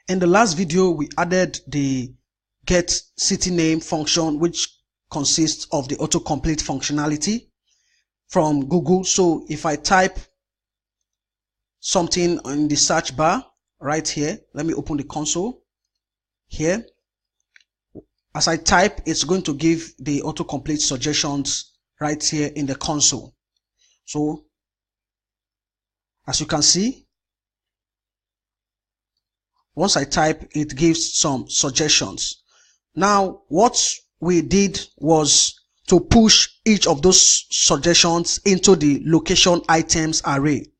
In the last video, we added the get city name function, which consists of the autocomplete functionality from Google. So if I type something in the search bar right here, let me open the console here. As I type, it's going to give the autocomplete suggestions right here in the console. So as you can see, once I type, it gives some suggestions. Now, what we did was to push each of those suggestions into the location items array,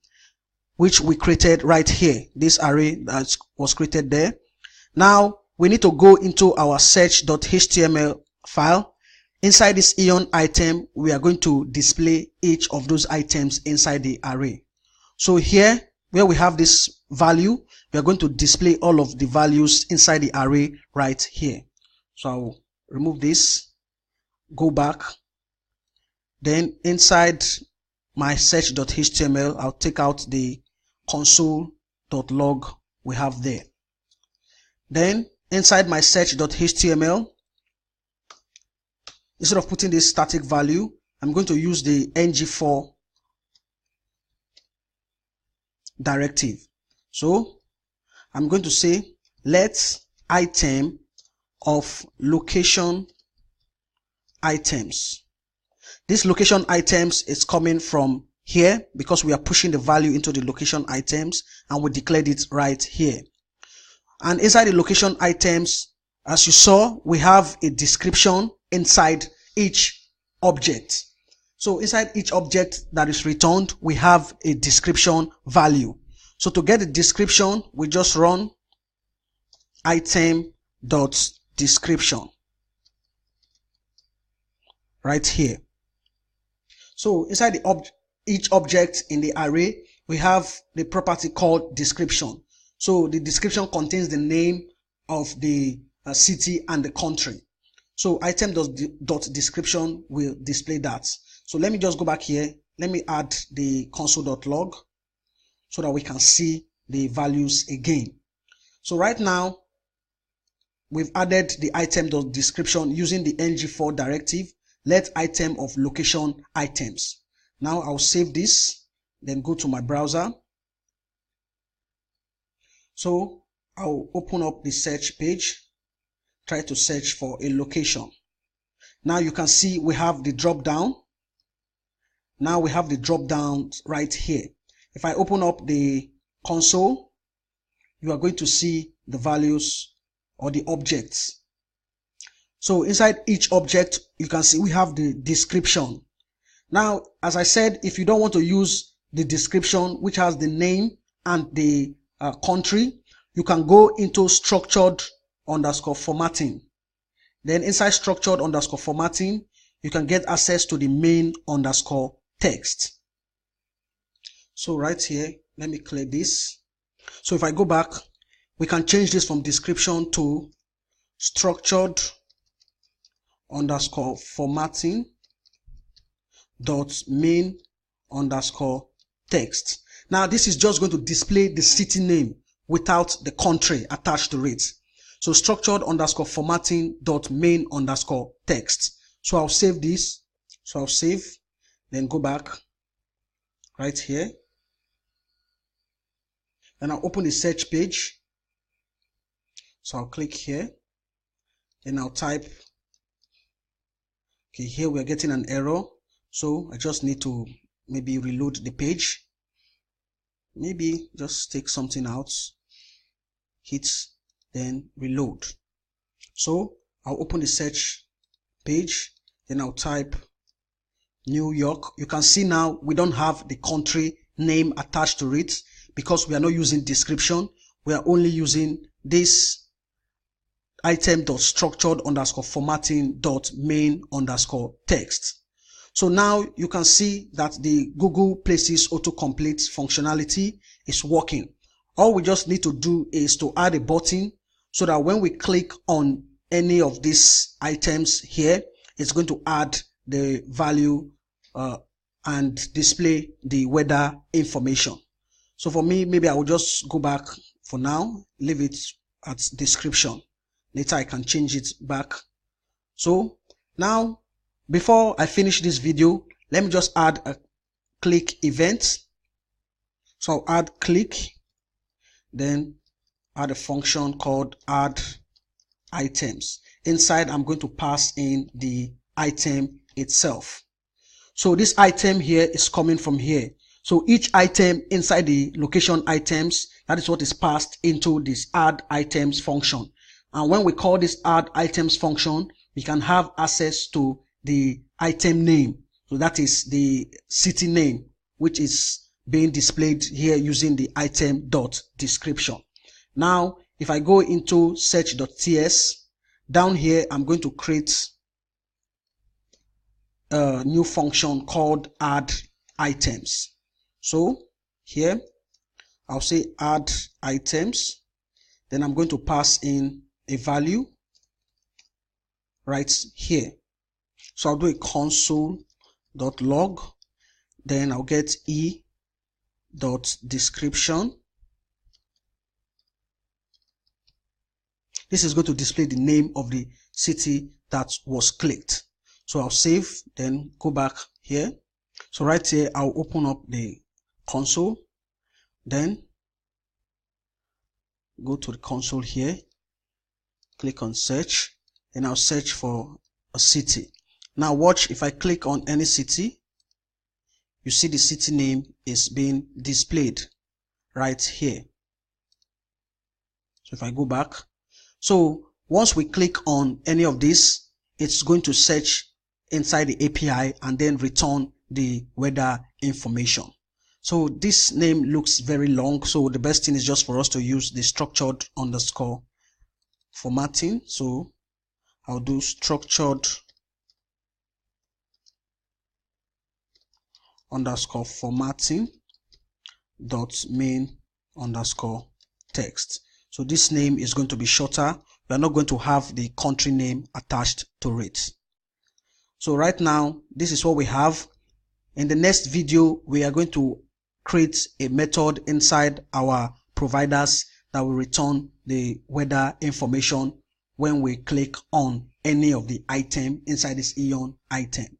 which we created right here. This array that was created there. Now, we need to go into our search.html file. Inside this Eon item, we are going to display each of those items inside the array. So here, where we have this value, we are going to display all of the values inside the array right here. So I'll remove this, go back. Then inside my search.html, I'll take out the console.log we have there. Then inside my search.html, instead of putting this static value, I'm going to use the ng4 directive. So I'm going to say let item of location items. This location items is coming from here because we are pushing the value into the location items, and we declared it right here. And inside the location items, as you saw, we have a description inside each object. So inside each object that is returned, we have a description value. So to get the description, we just run item.description right here. So inside each object in the array, we have the property called description. So the description contains the name of the city and the country. So item.description will display that. So let me just go back here. Let me add the console.log so that we can see the values again. So right now, we've added the item.description using the ng4 directive, let item of location items. Now I'll save this, then go to my browser. So I'll open up the search page, try to search for a location. Now you can see we have the drop down. Now we have the drop down right here. If I open up the console, you are going to see the values or the objects. So inside each object, you can see we have the description. Now, as I said, if you don't want to use the description, which has the name and the country, you can go into structured_formatting. Then inside structured_formatting, you can get access to the main_text. So right here, let me clear this. So if I go back, we can change this from description to structured_formatting.main_text. Now this is just going to display the city name without the country attached to it. So structured_formatting.main_text. So I'll save this. So I'll save, then go back right here. Then I'll open the search page. So I'll click here. Then I'll type. Okay, here we're getting an error. So I just need to maybe reload the page. Maybe just take something out. Hit, then reload. So I'll open the search page. Then I'll type New York. You can see now we don't have the country name attached to it because we are not using description. We are only using this item.structured_formatting.main_text. So now you can see that the Google Places autocomplete functionality is working. All we just need to do is to add a button so that when we click on any of these items here, it's going to add the value and display the weather information. So for me, maybe I will just go back for now, leave it at description. Later I can change it back. So now, before I finish this video, let me just add a click event. So I'll add click, then add a function called add items. Inside, I'm going to pass in the item itself. So this item here is coming from here. So each item inside the location items, that is what is passed into this add items function. And when we call this add items function, we can have access to the item name. So that is the city name, which is being displayed here using the item.description. Now, if I go into search.ts, down here, I'm going to create a new function called add items. So here, I'll say add items. Then I'm going to pass in a value right here. So I'll do a console.log. Then I'll get e.description. This is going to display the name of the city that was clicked. So I'll save, then go back here. So right here, I'll open up the console, then go to the console here, click on search, and I'll search for a city. Now watch, if I click on any city, you see the city name is being displayed right here. So if I go back, so once we click on any of this, it's going to search inside the API and then return the weather information. So this name looks very long, so the best thing is just for us to use the structured underscore formatting. So I'll do structured underscore formatting dot main underscore text. So this name is going to be shorter. We are not going to have the country name attached to it. So right now, this is what we have. In the next video, we are going to create a method inside our providers that will return the weather information when we click on any of the item inside this Eon item.